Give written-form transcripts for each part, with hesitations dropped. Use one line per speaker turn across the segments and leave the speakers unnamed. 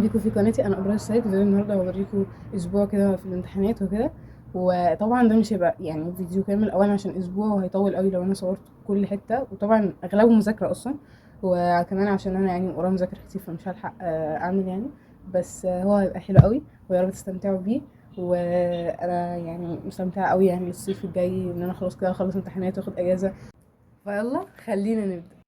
بيكم في قناتي. انا ابراج سعيد. فيديو النهارده هوريكم اسبوع كده في الامتحانات وكده، وطبعا ده مش هيبقى يعني فيديو كامل اولا عشان اسبوع وهيطول قوي لو انا صورت كل حته، وطبعا اغلبه مذاكره اصلا، وكمان عشان انا يعني ورايا مذاكره كتير فمش هلحق اعمل يعني. بس هو هيبقى حلو قوي ويا رب تستمتعوا بيه. وانا يعني مستمتعه قوي يعني الصيف الجاي ان انا خلاص كده اخلص امتحانات واخد اجازه، فيلا خلينا نبدا.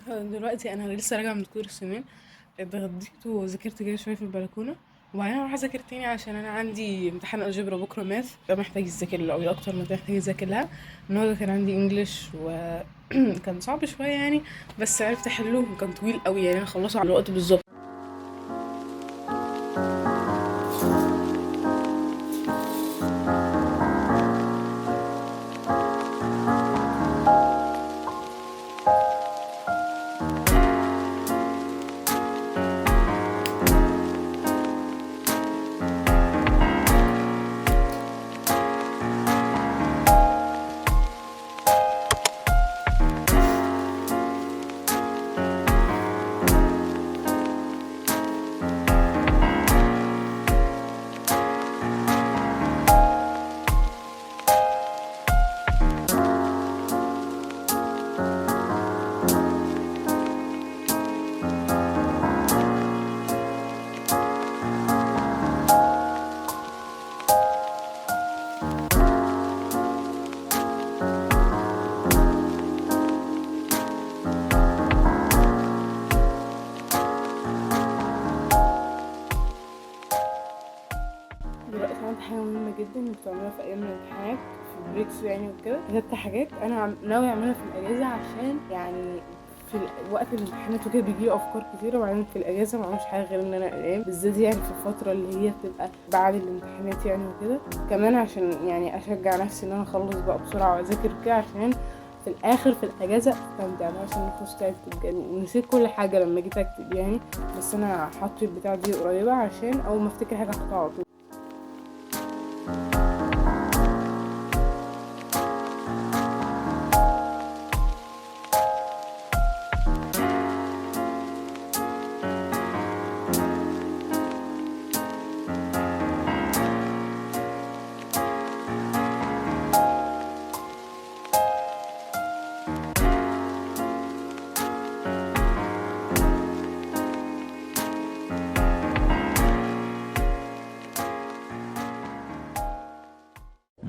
دلوقتي انا لسه راجعه من دكتور السنان، اتغديت وذاكرت كده شويه في البلكونه، وبعدين هروح اذاكر تاني عشان انا عندي امتحان الجبر بكره ماث، ده محتاج يذاكر له قوي اكتر من ده محتاج يذاكر لها. النهارده كان عندي انجليش وكان صعب شويه يعني، بس عرفت احله وكان طويل قوي يعني انا خلصه على الوقت بالظبط. دلوقتي عملت حاجة مهمة جدا انك تعملوها في أيام الامتحانات في البريكس يعني وكده، كتبت حاجات أنا ناوية أعملها في الأجازة عشان يعني في وقت الامتحانات وكده بيجيلي أفكار كتيرة، وبعدين في الأجازة معملش حاجة غير إن أنا أنام، بالذات يعني في الفترة اللي هي بتبقى بعد الامتحانات يعني وكده. كمان عشان يعني أشجع نفسي إن أنا أخلص بقى بسرعة وأذاكر كده عشان في الآخر في الأجازة أستمتع بقى، عشان خلاص تعبت بجد نسيت كل حاجة لما جيت أكتب يعني. بس أنا حاطة البتاع دي قريبة عشان أول ما أفتكر حاجة أحطها على طول.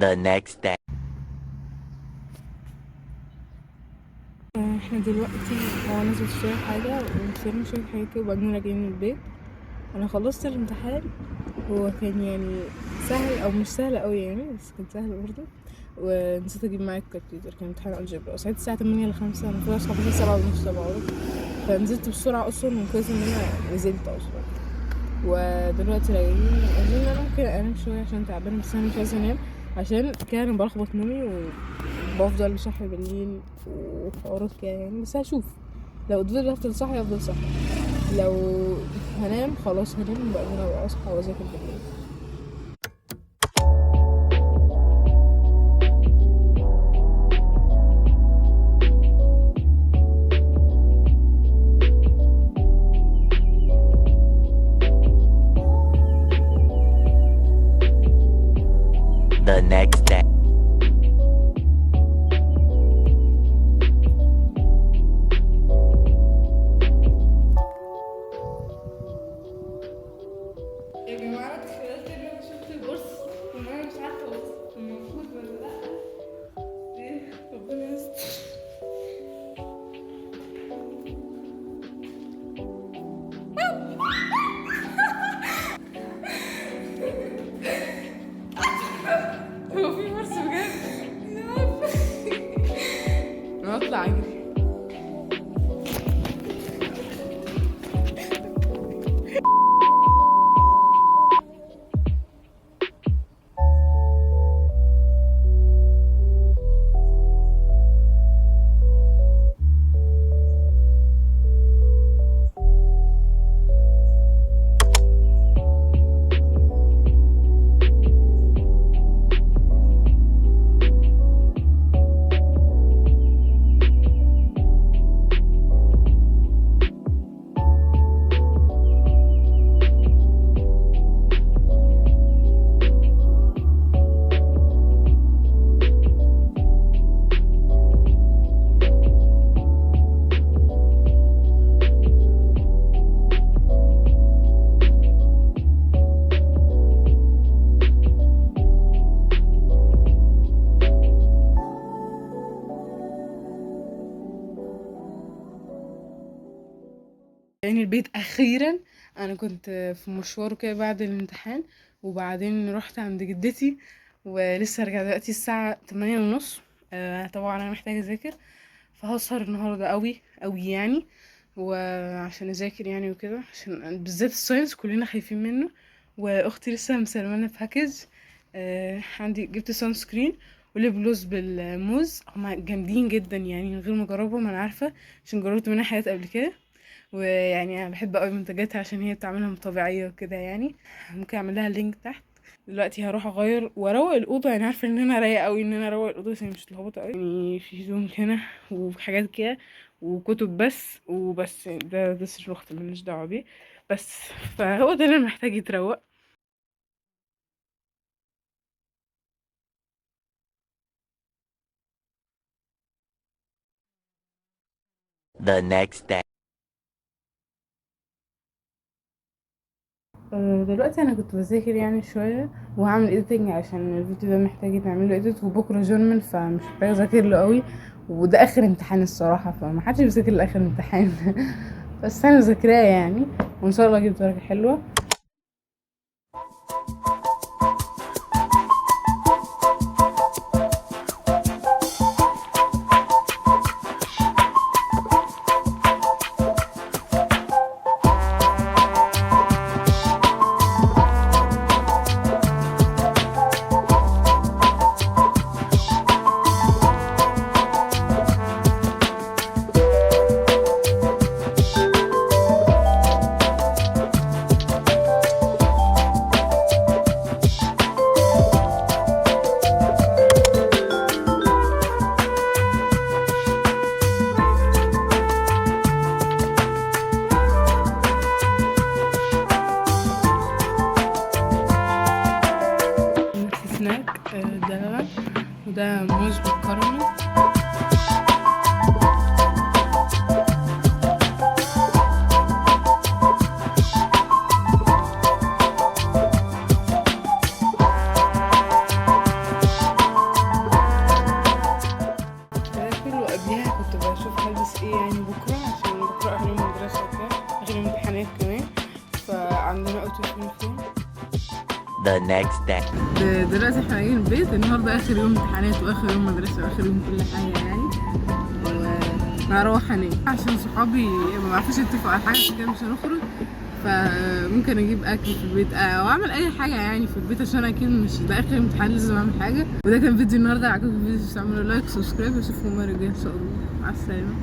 The next day.
احنا دلوقتي هو نزل اشتري حاجة وشربنا شوية حاجات كده وبعدين راجعين من البيت. انا خلصت الامتحان، هو كان يعني سهل او مش سهل اوي يعني بس كان سهل برضه، ونسيت اجيب معايا الكالكوليتر. كان امتحان الجبر وصحيت الساعة 8 ل5، انا المفروض اصحى بس 7:30 7 فنزلت بسرعة اصلا من كويس ان انا نزلت اصلا. ودلوقتي راجعين اظن انا ممكن انام شوية عشان تعبانة، بس انا مش عايزة انام عشان كده انا بلخبط نومي وبفضل صاحية بالليل وحوارات كده يعني. بس هشوف لو فضلت افضل صاحية افضل صاحية، لو هنام خلاص هنام بقى انا بقى اصحى واذاكر بالليل.
The next day.
يا جماعة تخيلت ان انا شفت البورصة وانا مش عارفة بس المفروض ولا لا. ايه ربنا يستر. هو في بورصة بجد؟ اطلع اجري. يعني البيت اخيرا. انا كنت في مشوار كده بعد الامتحان، وبعدين رحت عند جدتي، ولسه راجعه دلوقتي الساعه 8:30. طبعا انا محتاجه اذاكر، فهسهر النهارده قوي قوي يعني، وعشان اذاكر يعني وكده، عشان بالذات الساينس كلنا خايفين منه. واختي لسه مسلمانه باكج. عندي جبت سان سكرين وليب جلوس بالموز، هما جامدين جدا يعني من غير ما اجربهم، انا عارفه عشان جربت منها حاجات قبل كده. ويعني انا بحب قوي منتجاتها عشان هي بتعملها طبيعيه وكده يعني. ممكن اعمل لها لينك تحت. دلوقتي هروح اغير واروق الاوضه، يعني عارفه ان انا رايقه قوي ان انا اروق الاوضه، بس هي مش متلخبطه قوي يعني، في هدوم هنا وحاجات كده وكتب بس وبس. ده الوقت اللي مش دعوه بيه بس. فهو ده اللي محتاج يتروق.
The next day.
دلوقتي انا كنت بذاكر يعني شويه، وهعمل ايديتنج عشان الفيديو ده محتاج يتعمل له ايديت، وبكره جورنال فمش محتاجه اذاكر له قوي. وده اخر امتحان الصراحه، فما حدش بيذاكر لاخر امتحان. بس انا مذاكراه يعني، وان شاء الله اجيب درجه حلوه. في سناك، ده لبن، وده موز بالكراميل. باكل، وقبليها كنت بشوف هلبس ايه يعني بكره، عشان بكره اخر يوم مدرسه وكده، اخر يوم امتحانات كمان، فعندنا اوتو يونيفورم.
The next day.
دلوقتي احنا راجعين البيت، النهارده اخر يوم امتحانات واخر يوم مدرسه واخر يوم كل حاجه يعني، وهروح انام عشان صحابي ما بيعرفوش يتفقوا على حاجه، عشان كده مش هنخرج. فممكن اجيب اكل في البيت او اعمل اي حاجه يعني في البيت، عشان اكيد مش ده اخر امتحان لازم اعمل حاجه. وده كان فيديو النهارده، عجبكم الفيديو تعملوا لايك وسبسكرايب، واشوفكم المره الجايه ان شاء الله. مع السلامه.